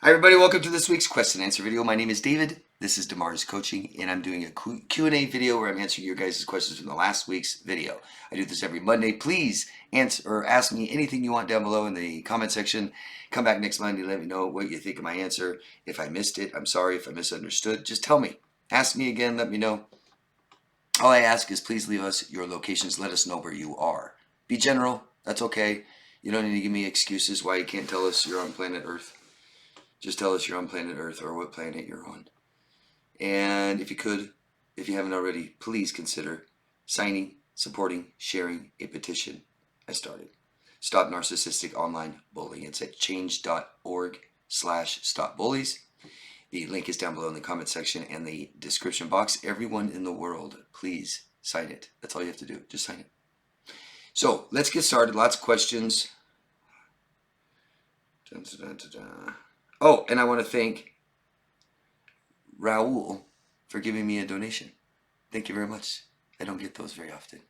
Hi everybody, welcome to this week's question and answer video. My name is David. This is Damar's Coaching, and I'm doing a Q&A video where I'm answering your guys' questions from the last week's video. I do this every Monday. Please answer or ask me anything you want down below in the comment section. Come back next Monday, let me know what you think of my answer. If I missed it, I'm sorry. If I misunderstood, just tell me. Ask me again, let me know. All I ask is please leave us your locations. Let us know where you are. Be general, that's okay. You don't need to give me excuses why you can't tell us you're on planet Earth. Just tell us you're on planet Earth or what planet you're on. And if you could, if you haven't already, please consider signing, supporting, sharing a petition I started. Stop Narcissistic Online Bullying. It's at change.org/stopbullies. The link is down below in the comment section and the description box. Everyone in the world, please sign it. That's all you have to do. Just sign it. So let's get started. Lots of questions. Oh, and I want to thank Raul for giving me a donation. Thank you very much. I don't get those very often.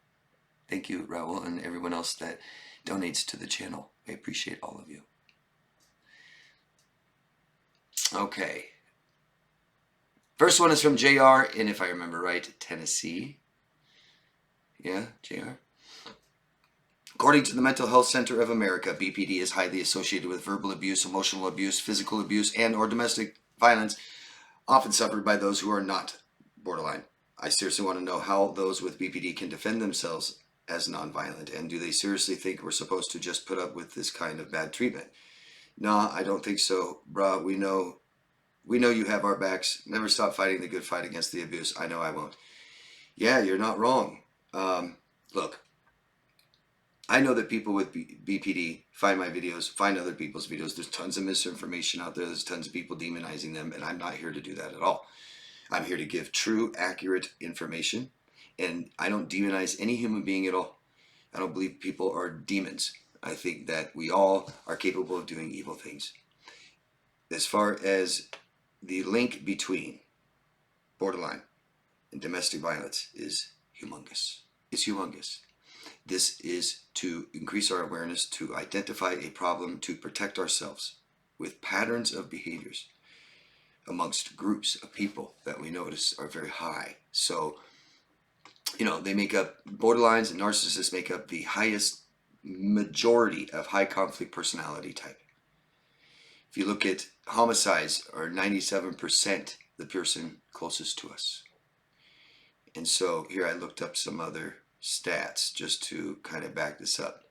Thank you, Raul, and everyone else that donates to the channel. I appreciate all of you. Okay. First one is from JR, and if I remember right, Tennessee. Yeah, JR. According to the Mental Health Center of America, BPD is highly associated with verbal abuse, emotional abuse, physical abuse, and or domestic violence, often suffered by those who are not borderline. I seriously want to know how those with BPD can defend themselves as nonviolent, and do they seriously think we're supposed to just put up with this kind of bad treatment? Nah, I don't think so, bruh. We know you have our backs. Never stop fighting the good fight against the abuse. I know I won't. Yeah, you're not wrong. Look, I know that people with BPD find my videos, find other people's videos. There's tons of misinformation out there. There's tons of people demonizing them, and I'm not here to do that at all. I'm here to give true, accurate information, and I don't demonize any human being at all. I don't believe people are demons. I think that we all are capable of doing evil things. As far as the link between borderline and domestic violence is humongous. It's humongous. This is to increase our awareness, to identify a problem, to protect ourselves with patterns of behaviors amongst groups of people that we notice are very high. So, they make up, borderlines and narcissists make up the highest majority of high conflict personality type. If you look at homicides, are 97% the person closest to us. And so here I looked up some other stats just to kind of back this up.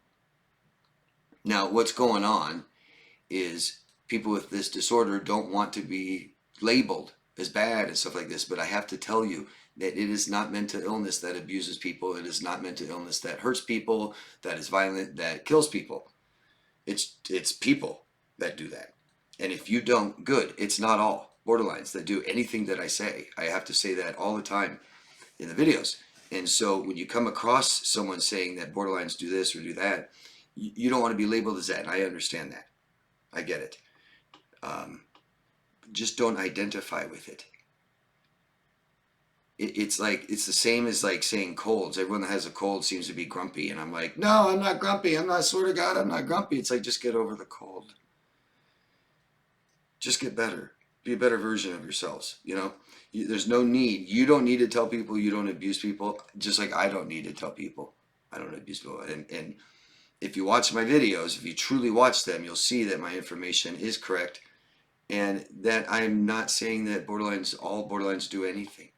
Now, what's going on is people with this disorder don't want to be labeled as bad and stuff like this, but I have to tell you that it is not mental illness that abuses people. It is not mental illness that hurts people, that is violent, that kills people. It's people that do that. And if you don't, good. It's not all borderlines that do anything that I say. I have to say that all the time in the videos. And so when you come across someone saying that borderlines do this or do that, you don't want to be labeled as that. And I understand that. I get it. Just don't identify with it. It's the same as like saying colds. Everyone that has a cold seems to be grumpy. And I'm like, no, I'm not grumpy. I'm not, swear to God, I'm not grumpy. It's like, just get over the cold. Just get better. Be a better version of yourselves. There's no need. You don't need to tell people you don't abuse people, just like I don't need to tell people I don't abuse people. And if you watch my videos, if you truly watch them, you'll see that my information is correct, and that I'm not saying that all borderlines do anything.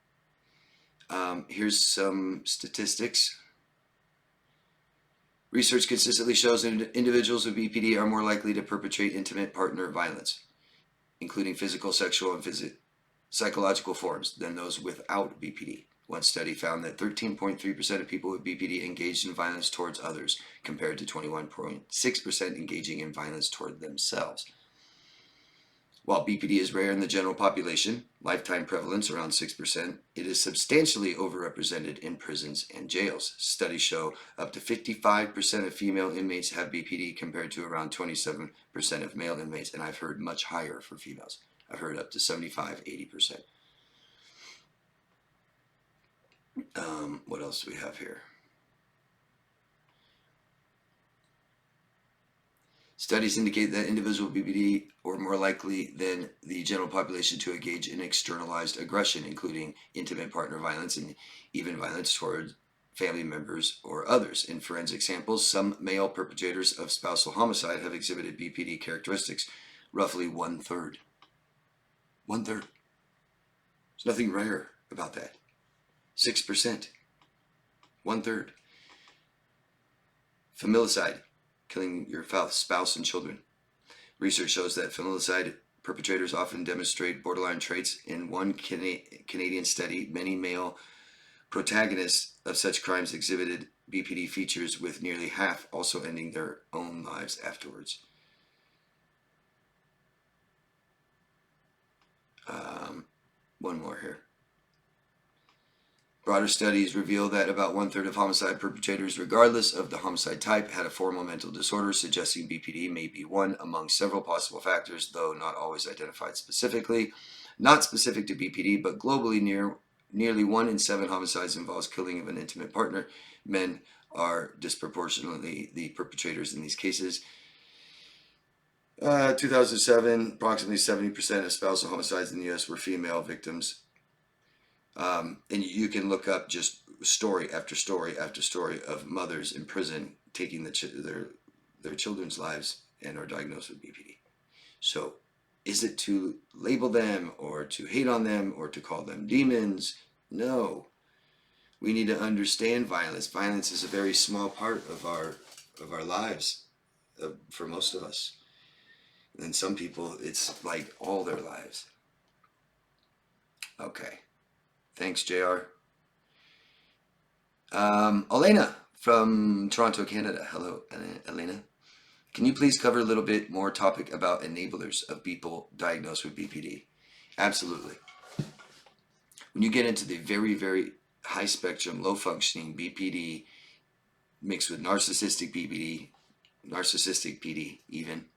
Here's some statistics. Research consistently shows that individuals with BPD are more likely to perpetrate intimate partner violence, including physical, sexual, and psychological forms, than those without BPD. One study found that 13.3% of people with BPD engaged in violence towards others, compared to 21.6% engaging in violence toward themselves. While BPD is rare in the general population, lifetime prevalence around 6%, it is substantially overrepresented in prisons and jails. Studies show up to 55% of female inmates have BPD, compared to around 27% of male inmates, and I've heard much higher for females. I've heard up to 75, 80%. What else do we have here? Studies indicate that individuals with BPD are more likely than the general population to engage in externalized aggression, including intimate partner violence and even violence toward family members or others. In forensic samples, some male perpetrators of spousal homicide have exhibited BPD characteristics, roughly 1/3. 1/3. There's nothing rare about that. 6%. 1/3. Familicide, killing your spouse and children. Research shows that familicide perpetrators often demonstrate borderline traits. In one Canadian study, many male protagonists of such crimes exhibited BPD features, with nearly half also ending their own lives afterwards. One more here. Broader studies reveal that about 1/3 of homicide perpetrators, regardless of the homicide type, had a formal mental disorder, suggesting BPD may be one among several possible factors, though not always identified specifically. Not specific to BPD, but globally, nearly 1 in 7 homicides involves killing of an intimate partner. Men are disproportionately the perpetrators in these cases. 2007, approximately 70% of spousal homicides in the U.S. were female victims. And you can look up just story after story after story of mothers in prison taking their children's lives and are diagnosed with BPD. So is it to label them or to hate on them or to call them demons? No. We need to understand violence. Violence is a very small part of our lives, for most of us. And some people, it's like all their lives. Okay. Thanks, JR. Elena from Toronto, Canada. Hello, Elena. Can you please cover a little bit more topic about enablers of people diagnosed with BPD? Absolutely. When you get into the very, very high spectrum, low functioning BPD mixed with narcissistic PD even,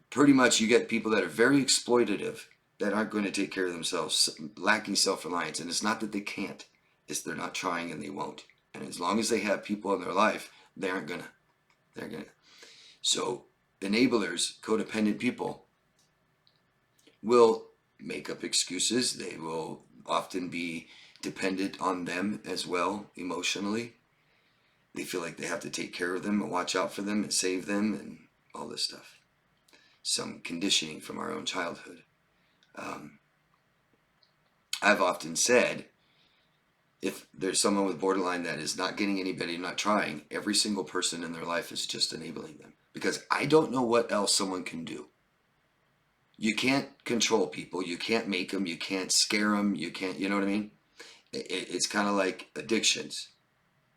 pretty much you get people that are very exploitative, that aren't going to take care of themselves, lacking self-reliance. And it's not that they can't, it's they're not trying and they won't. And as long as they have people in their life, they're gonna. So enablers, codependent people, will make up excuses. They will often be dependent on them as well emotionally. They feel like they have to take care of them and watch out for them and save them and all this stuff. Some conditioning from our own childhood. I've often said, if there's someone with borderline that is not getting any better, not trying, every single person in their life is just enabling them. Because I don't know what else someone can do. You can't control people. You can't make them. You can't scare them. You can't, you know what I mean? It's kind of like addictions,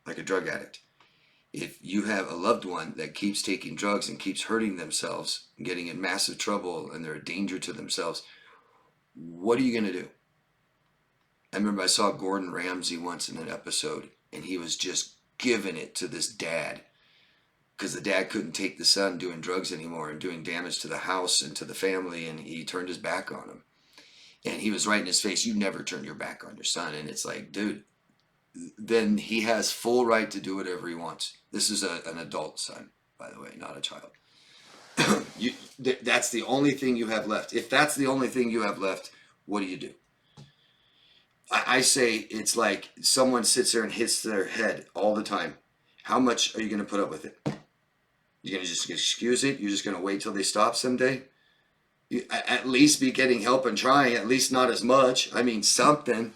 like a drug addict. If you have a loved one that keeps taking drugs and keeps hurting themselves, getting in massive trouble, and they're a danger to themselves, what are you going to do? I remember I saw Gordon Ramsay once in an episode, and he was just giving it to this dad because the dad couldn't take the son doing drugs anymore and doing damage to the house and to the family, and he turned his back on him. And he was right in his face, you never turn your back on your son. And it's like, dude, then he has full right to do whatever he wants. This is an adult son, by the way, not a child. That's the only thing you have left. If that's the only thing you have left, what do? I say it's like someone sits there and hits their head all the time. How much are you going to put up with it? You're going to just excuse it? You're just going to wait till they stop someday? You, at least be getting help and trying, at least not as much. I mean, something.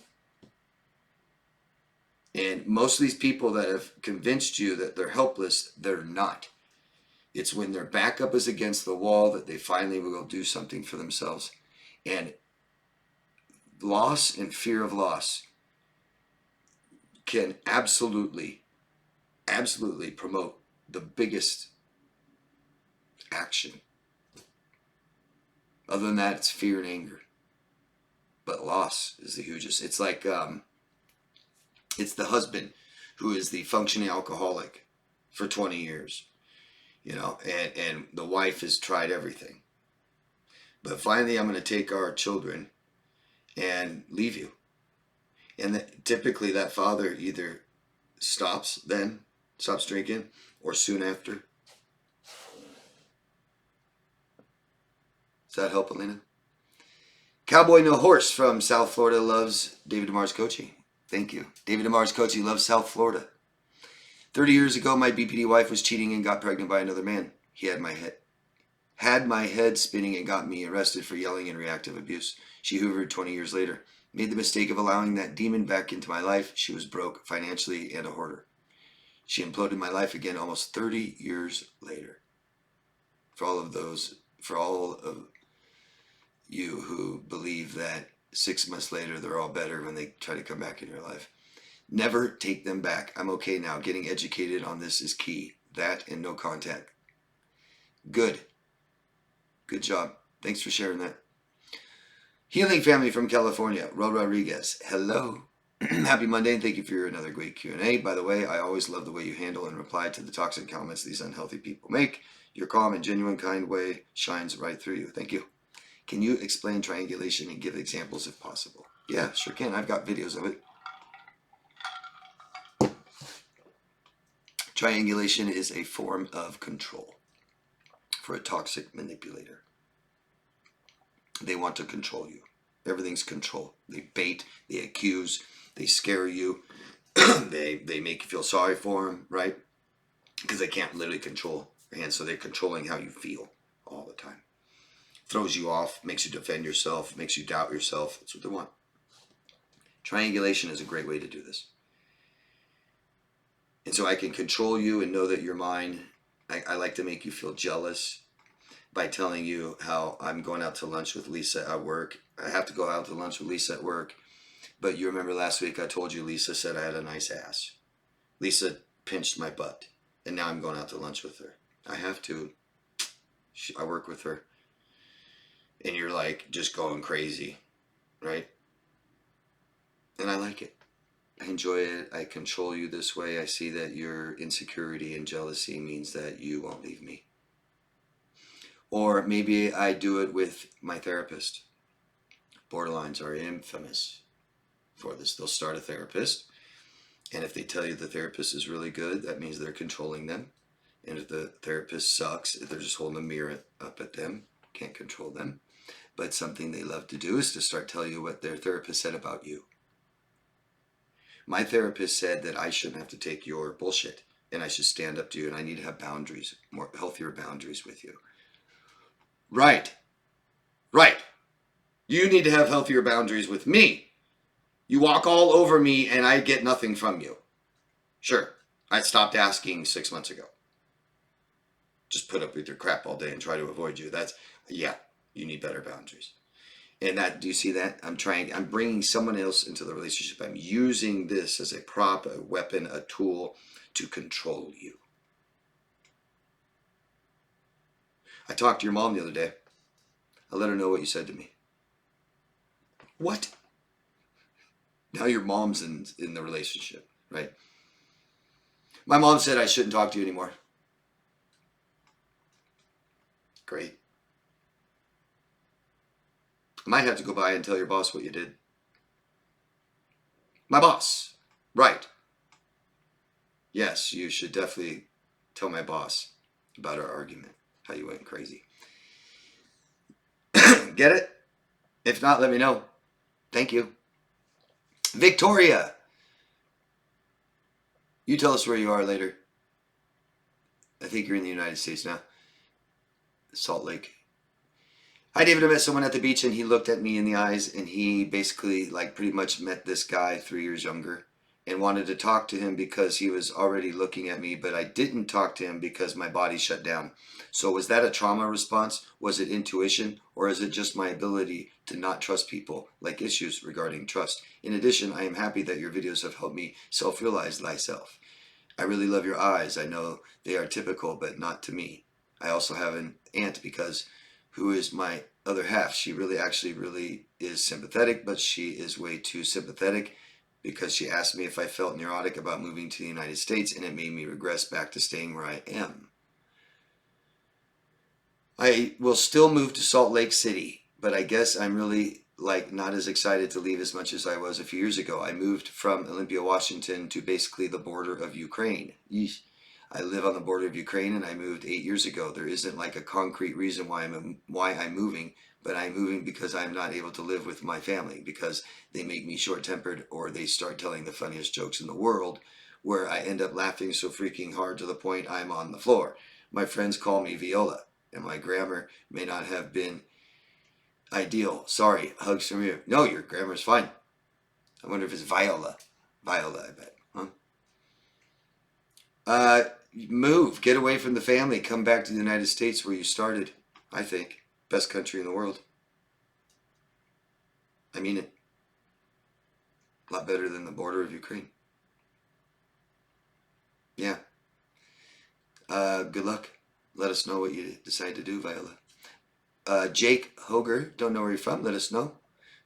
And most of these people that have convinced you that they're helpless, they're not. It's when their backup is against the wall that they finally will do something for themselves. And loss and fear of loss can absolutely promote the biggest action. Other than that, it's fear and anger. But loss is the hugest. It's like, it's the husband who is the functioning alcoholic for 20 years, you know, and the wife has tried everything. But finally, I'm going to take our children and leave you. And typically that father either stops drinking, or soon after, Does that help, Elena? Cowboy No Horse from South Florida loves David DeMar's coaching. Thank you. David DeMar's coaching loves South Florida. 30 years ago, my BPD wife was cheating and got pregnant by another man. He had my head spinning and got me arrested for yelling and reactive abuse. She hoovered 20 years later. Made the mistake of allowing that demon back into my life. She was broke financially and a hoarder. She imploded my life again almost 30 years later. For all of you who believe that 6 months later they're all better when they try to come back in your life. Never take them back. I'm okay now. Getting educated on this is key. That and no contact. Good. Good job. Thanks for sharing that. Healing Family from California. Ro Rodriguez. Hello. Happy Monday and thank you for another great Q&A. By the way, I always love the way you handle and reply to the toxic comments these unhealthy people make. Your calm and genuine kind way shines right through you. Thank you. Can you explain triangulation and give examples if possible? Yeah, sure can. I've got videos of it. Triangulation is a form of control for a toxic manipulator. They want to control you. Everything's control. They bait, they accuse, they scare you, they make you feel sorry for them, right? Because they can't literally control your hands, so they're controlling how you feel all the time. Throws you off, makes you defend yourself, makes you doubt yourself. That's what they want. Triangulation is a great way to do this. And so I can control you and know that you're mine. I like to make you feel jealous by telling you how I'm going out to lunch with Lisa at work. I have to go out to lunch with Lisa at work. But you remember last week I told you Lisa said I had a nice ass. Lisa pinched my butt. And now I'm going out to lunch with her. I have to. I work with her. And you're like just going crazy, right? And I like it. I enjoy it. I control you this way. I see that your insecurity and jealousy means that you won't leave me. Or maybe I do it with my therapist. Borderlines are infamous for this. They'll start a therapist. And if they tell you the therapist is really good, that means they're controlling them. And if the therapist sucks, if they're just holding a mirror up at them, can't control them. But something they love to do is to start telling you what their therapist said about you. My therapist said that I shouldn't have to take your bullshit and I should stand up to you and I need to have boundaries, more healthier boundaries with you. Right. Right. You need to have healthier boundaries with me. You walk all over me and I get nothing from you. Sure, I stopped asking 6 months ago. Just put up with your crap all day and try to avoid you. Yeah, you need better boundaries. And do you see that? I'm bringing someone else into the relationship. I'm using this as a prop, a weapon, a tool to control you. I talked to your mom the other day. I let her know what you said to me. What? Now your mom's in the relationship, right? My mom said I shouldn't talk to you anymore. Great. I might have to go by and tell your boss what you did. My boss. Right. Yes, you should definitely tell my boss about our argument, how you went crazy. Get it? If not, let me know. Thank you. Victoria. You tell us where you are later. I think you're in the United States now. Salt Lake. Hi, David. I met someone at the beach and he looked at me in the eyes and he basically pretty much met this guy 3 years younger and wanted to talk to him because he was already looking at me, but I didn't talk to him because my body shut down. So was that a trauma response? Was it intuition? Or is it just my ability to not trust people, like issues regarding trust? In addition, I am happy that your videos have helped me self-realize thyself. I really love your eyes. I know they are typical, but not to me. I also have an aunt who is my other half. She really is sympathetic, but she is way too sympathetic because she asked me if I felt neurotic about moving to the United States and it made me regress back to staying where I am. I will still move to Salt Lake City, but I guess I'm really not as excited to leave as much as I was a few years ago. I moved from Olympia, Washington to basically the border of Ukraine. I live on the border of Ukraine and I moved 8 years ago. There isn't like a concrete reason why I'm moving, but I'm moving because I'm not able to live with my family because they make me short-tempered or they start telling the funniest jokes in the world where I end up laughing so freaking hard to the point I'm on the floor. My friends call me Viola and my grammar may not have been ideal. Sorry, hugs from you. No, your grammar's fine. I wonder if it's Viola. Viola, I bet. Huh? Move. Get away from the family. Come back to the United States where you started. I think. Best country in the world. I mean it. A lot better than the border of Ukraine. Yeah. Good luck. Let us know what you decide to do, Viola. Jake Hoger, don't know where you're from. Let us know.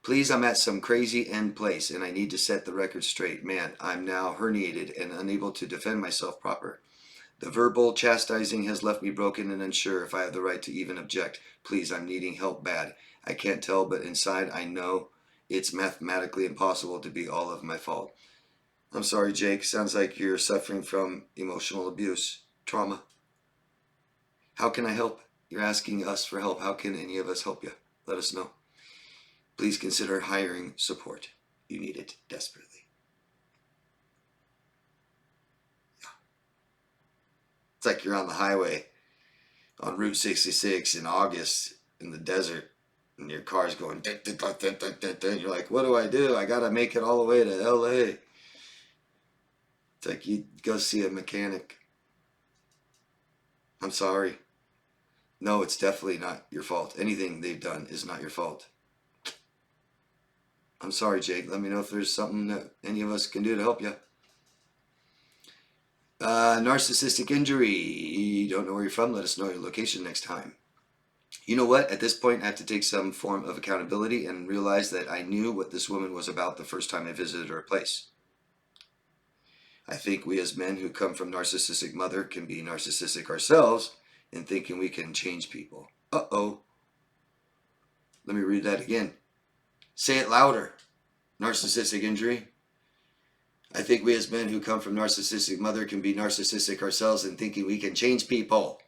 Please, I'm at some crazy end place and I need to set the record straight. Man, I'm now herniated and unable to defend myself proper. The verbal chastising has left me broken and unsure if I have the right to even object. Please, I'm needing help bad. I can't tell, but inside I know it's mathematically impossible to be all of my fault. I'm sorry, Jake. Sounds like you're suffering from emotional abuse, trauma. How can I help? You're asking us for help. How can any of us help you? Let us know. Please consider hiring support. You need it desperately. Yeah. It's like you're on the highway on Route 66 in August in the desert and your car's going you're like, what do? I gotta make it all the way to LA. It's like you go see a mechanic. I'm sorry. No, it's definitely not your fault. Anything they've done is not your fault. I'm sorry, Jake. Let me know if there's something that any of us can do to help you. Narcissistic injury. You don't know where you're from? Let us know your location next time. You know what? At this point, I have to take some form of accountability and realize that I knew what this woman was about the first time I visited her place. I think we as men who come from narcissistic mother can be narcissistic ourselves in thinking we can change people. Uh-oh. Let me read that again. Say it louder. Narcissistic injury. I think we as men who come from narcissistic mother can be narcissistic ourselves in thinking we can change people.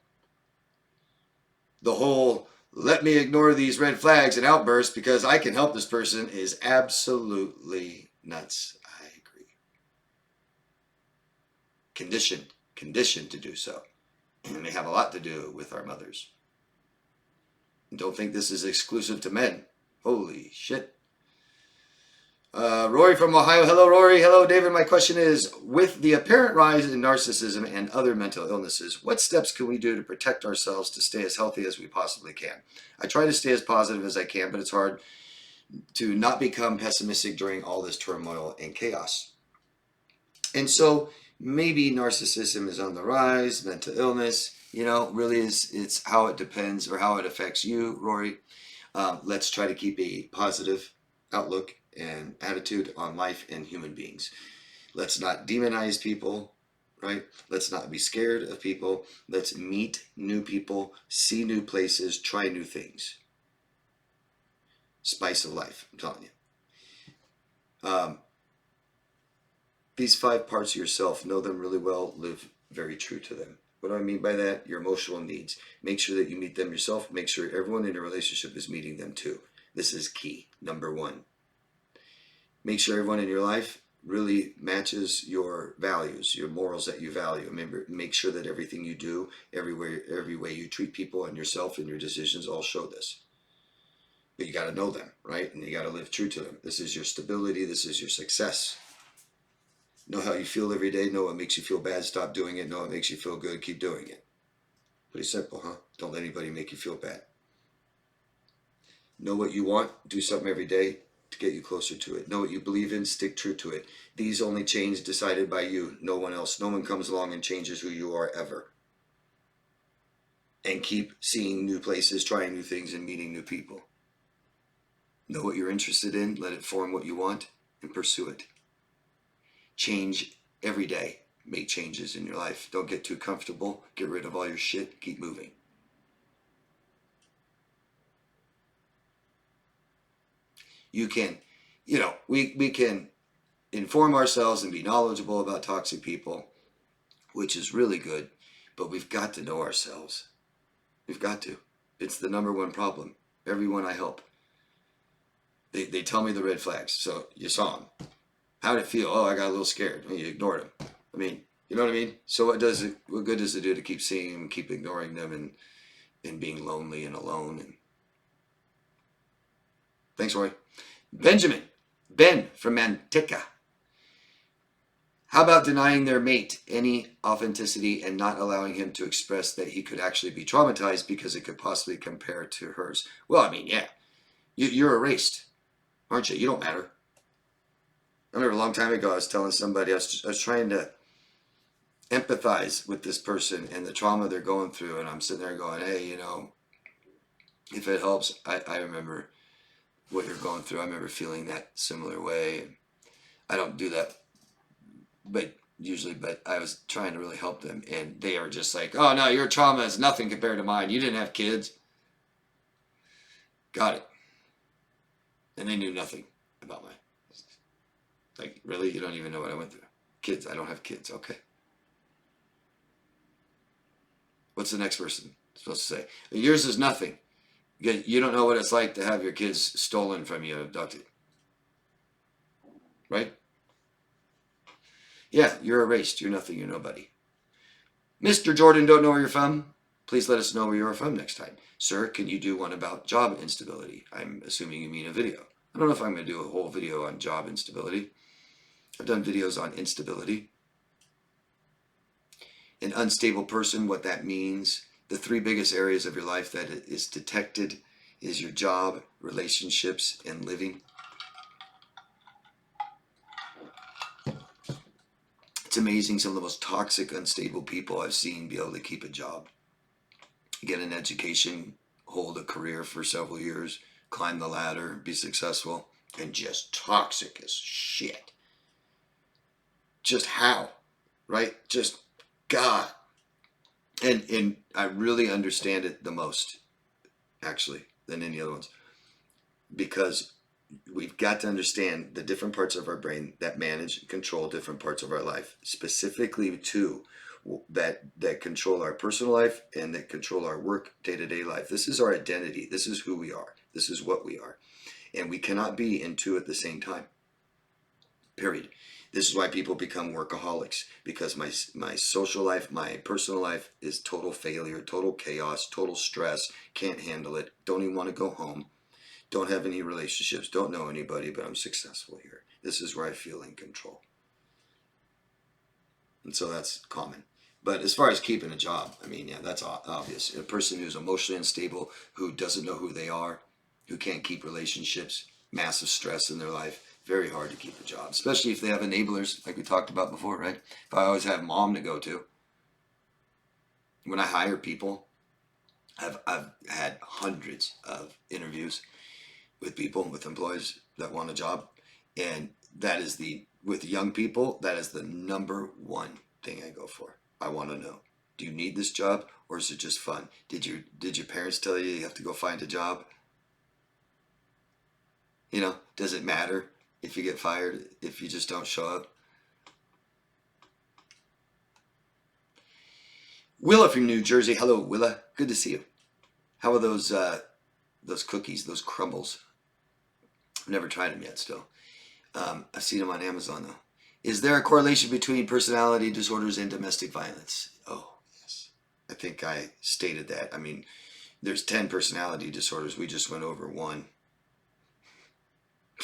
The whole, let me ignore these red flags and outbursts because I can help this person is absolutely nuts. I agree. Conditioned to do so. And they have a lot to do with our mothers. And don't think this is exclusive to men. Holy shit. Rory from Ohio. Hello, Rory. Hello, David. My question is, with the apparent rise in narcissism and other mental illnesses, what steps can we do to protect ourselves to stay as healthy as we possibly can? I try to stay as positive as I can, but it's hard to not become pessimistic during all this turmoil and chaos. And so maybe narcissism is on the rise, mental illness, really it's how it depends or how it affects you, Rory. Let's try to keep a positive outlook and attitude on life and human beings. Let's not demonize people, right? Let's not be scared of people. Let's meet new people, see new places, try new things. Spice of life, I'm telling you. These 5 parts of yourself, know them really well, live very true to them. What do I mean by that? Your emotional needs. Make sure that you meet them yourself. Make sure everyone in your relationship is meeting them too. This is key, number 1. Make sure everyone in your life really matches your values, your morals that you value. Remember, make sure that everything you do, every way you treat people and yourself and your decisions all show this. But you got to know them, right? And you got to live true to them. This is your stability. This is your success. Know how you feel every day. Know what makes you feel bad. Stop doing it. Know what makes you feel good. Keep doing it. Pretty simple, huh? Don't let anybody make you feel bad. Know what you want. Do something every day to get you closer to it. Know what you believe in. Stick true to it. These only change decided by you. No one else. No one comes along and changes who you are ever. And keep seeing new places, trying new things, and meeting new people. Know what you're interested in. Let it form what you want and pursue it. Change every day. Make changes in your life. Don't get too comfortable. Get rid of all your shit. Keep moving. You can, we can inform ourselves and be knowledgeable about toxic people. which is really good, but we've got to know ourselves. We've got to. It's the number one problem. Everyone I help, they tell me the red flags. So you saw them. How did it feel? Oh, I got a little scared. And you ignored them. I mean, you know what I mean? So what good does it do to keep seeing them, keep ignoring them, and being lonely and alone? And thanks, Roy. Ben from Manteca. How about denying their mate any authenticity and not allowing him to express that he could actually be traumatized because it could possibly compare to hers? Well, I mean, yeah. You're erased, aren't you? You don't matter. I remember a long time ago, I was telling somebody, I was trying to empathize with this person and the trauma they're going through. And I'm sitting there going, hey, if it helps, I remember what you're going through. I remember feeling that similar way. I don't do that but I was trying to really help them, and they are just like, oh no, your trauma is nothing compared to mine. You didn't have kids. Got it. And they knew nothing about mine. Like, really? You don't even know what I went through. Kids, I don't have kids. Okay. What's the next person supposed to say? Yours is nothing. You don't know what it's like to have your kids stolen from you, abducted. Right? Yeah, you're erased. You're nothing. You're nobody. Mr. Jordan, don't know where you're from? Please let us know where you're from next time. Sir, can you do one about job instability? I'm assuming you mean a video. I don't know if I'm going to do a whole video on job instability. I've done videos on instability. An unstable person, what that means. The 3 biggest areas of your life that is detected is your job, relationships, and living. It's amazing some of the most toxic, unstable people I've seen be able to keep a job, get an education, hold a career for several years, climb the ladder, be successful, and just toxic as shit. Just how, right? Just God. And I really understand it the most, actually, than any other ones, because we've got to understand the different parts of our brain that manage and control different parts of our life, specifically two that control our personal life and that control our work day-to-day life. This is our identity. This is who we are. This is what we are. And we cannot be in two at the same time. Period. This is why people become workaholics, because my social life, my personal life is total failure, total chaos, total stress, can't handle it, don't even want to go home. Don't have any relationships, don't know anybody, but I'm successful here. This is where I feel in control. And so that's common. But as far as keeping a job, I mean, yeah, that's obvious. A person who's emotionally unstable, who doesn't know who they are, who can't keep relationships, massive stress in their life, very hard to keep a job, especially if they have enablers, like we talked about before, right? If I always have mom to go to. When I hire people, I've had hundreds of interviews with people, with employees that want a job. And that is with young people, that is the number one thing I go for. I want to know, do you need this job or is it just fun? Did your parents tell you have to go find a job? Does it matter if you get fired, if you just don't show up? Willa from New Jersey. Hello, Willa. Good to see you. How are those cookies, those crumbles? I've never tried them yet still. I've seen them on Amazon though. Is there a correlation between personality disorders and domestic violence? Oh, yes. I think I stated that. I mean, there's 10 personality disorders. We just went over one.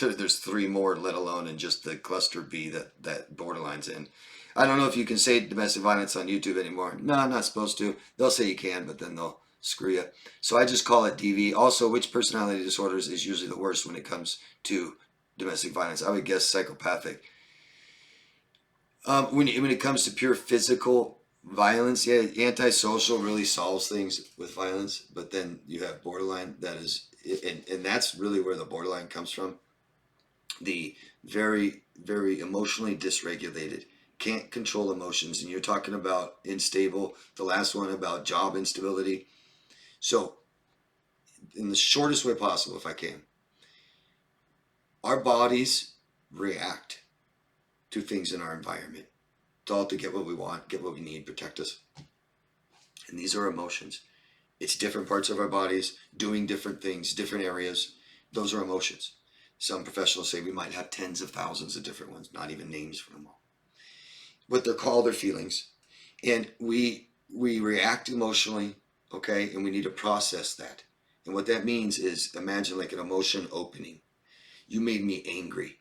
There's 3 more, let alone in just the cluster B that borderline's in. I don't know if you can say domestic violence on YouTube anymore. No, I'm not supposed to. They'll say you can, but then they'll screw you. So I just call it DV. Also, which personality disorders is usually the worst when it comes to domestic violence? I would guess psychopathic. When it comes to pure physical violence, yeah, antisocial really solves things with violence. But then you have borderline, that is, and that's really where the borderline comes from. The very, very emotionally dysregulated, can't control emotions. And you're talking about unstable, the last one about job instability. So in the shortest way possible, if I can, our bodies react to things in our environment. all to get what we want, get what we need, protect us. And these are emotions. It's different parts of our bodies doing different things, different areas. Those are emotions. Some professionals say we might have tens of thousands of different ones, not even names for them all. What they're called are feelings. And we react emotionally, okay? And we need to process that. And what that means is, imagine like an emotion opening. You made me angry.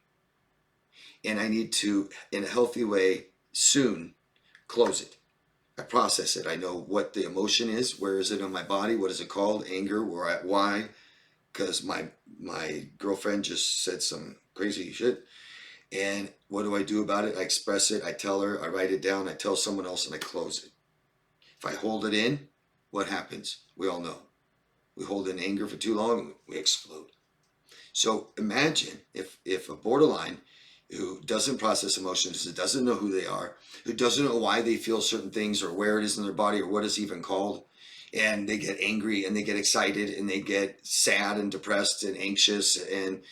And I need to, in a healthy way, soon close it. I process it. I know what the emotion is. Where is it in my body? What is it called? Anger. Why? Because my girlfriend just said some crazy shit. And what do I do about it? I express it. I tell her. I write it down. I tell someone else, and I close it. If I hold it in, what happens? We all know. We hold in anger for too long, we explode. So imagine if a borderline who doesn't process emotions, who doesn't know who they are, who doesn't know why they feel certain things or where it is in their body or what it's even called, and they get angry and they get excited and they get sad and depressed and anxious and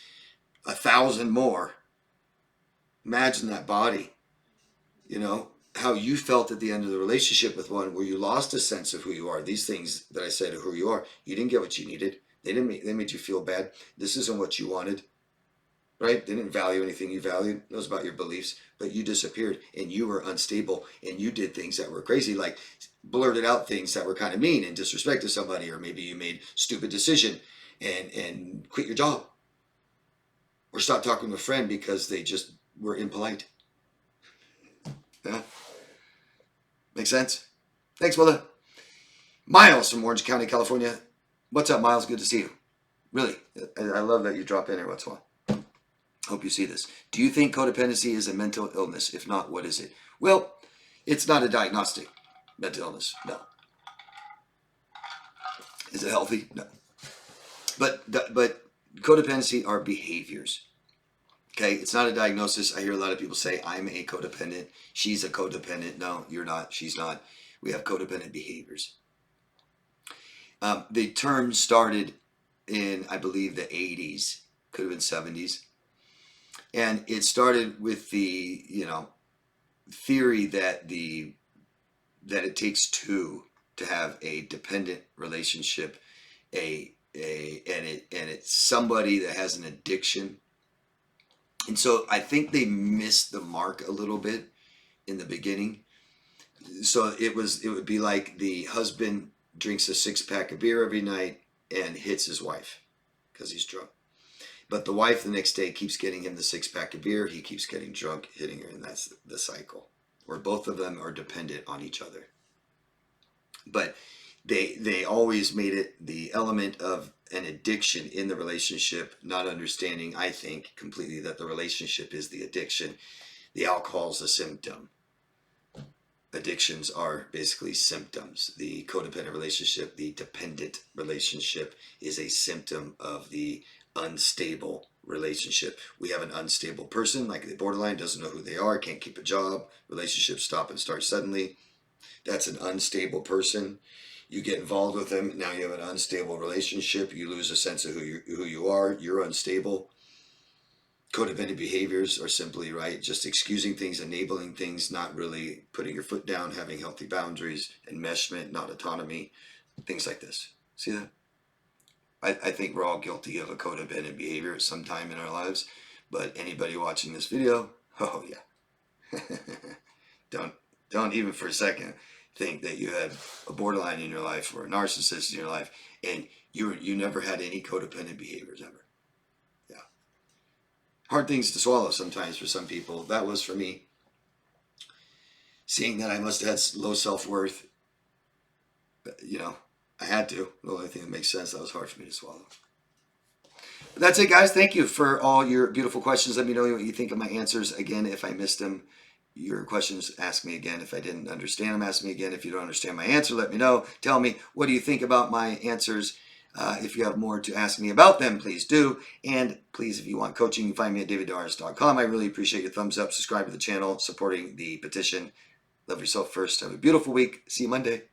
1,000 more. Imagine that body, how you felt at the end of the relationship with one where you lost a sense of who you are. These things that I said of who you are, you didn't get what you needed. They made you feel bad. This isn't what you wanted. Right? They didn't value anything you valued. It was about your beliefs, but you disappeared and you were unstable and you did things that were crazy, like blurted out things that were kind of mean and disrespect to somebody, or maybe you made stupid decision and quit your job or stopped talking to a friend because they just were impolite. Yeah. Make sense? Thanks, brother. Miles from Orange County, California. What's up, Miles? Good to see you. Really, I love that you drop in here once in a while. Hope you see this. Do you think codependency is a mental illness? If not, what is it? Well, it's not a diagnostic mental illness. No. Is it healthy? No. But codependency are behaviors. Okay, it's not a diagnosis. I hear a lot of people say, I'm a codependent. She's a codependent. No, you're not. She's not. We have codependent behaviors. The term started in, I believe, the 80s. Could have been 70s. And it started with the, theory that it takes two to have a dependent relationship, and it's somebody that has an addiction. And so I think they missed the mark a little bit in the beginning. So it would be like the husband drinks a 6-pack of beer every night and hits his wife because he's drunk. But the wife the next day keeps getting him the 6-pack of beer. He keeps getting drunk, hitting her, and that's the cycle where both of them are dependent on each other. But they always made it the element of an addiction in the relationship, not understanding, I think, completely that the relationship is the addiction. The alcohol is a symptom. Addictions are basically symptoms. The codependent relationship, the dependent relationship, is a symptom of the unstable relationship. We have an unstable person, like the borderline, doesn't know who they are, can't keep a job, relationships stop and start suddenly. That's an unstable person. You get involved with them, now you have an unstable relationship, you lose a sense of who you are, you're unstable. Codependent behaviors are simply, just excusing things, enabling things, not really putting your foot down, having healthy boundaries, enmeshment, not autonomy, things like this. See that? I think we're all guilty of a codependent behavior at some time in our lives, but anybody watching this video, oh yeah. Don't even for a second think that you had a borderline in your life or a narcissist in your life and you never had any codependent behaviors ever. Yeah. Hard things to swallow sometimes for some people. That was for me. Seeing that I must have had low self-worth, I had to. The only thing that makes sense, that was hard for me to swallow. But that's it, guys. Thank you for all your beautiful questions. Let me know what you think of my answers. Again, if I missed them, your questions, ask me again. If I didn't understand them, ask me again. If you don't understand my answer, let me know. Tell me, what do you think about my answers? If you have more to ask me about them, please do. And please, if you want coaching, you can find me at daviddoris.com. I really appreciate your thumbs up, subscribe to the channel, supporting the petition. Love yourself first. Have a beautiful week. See you Monday.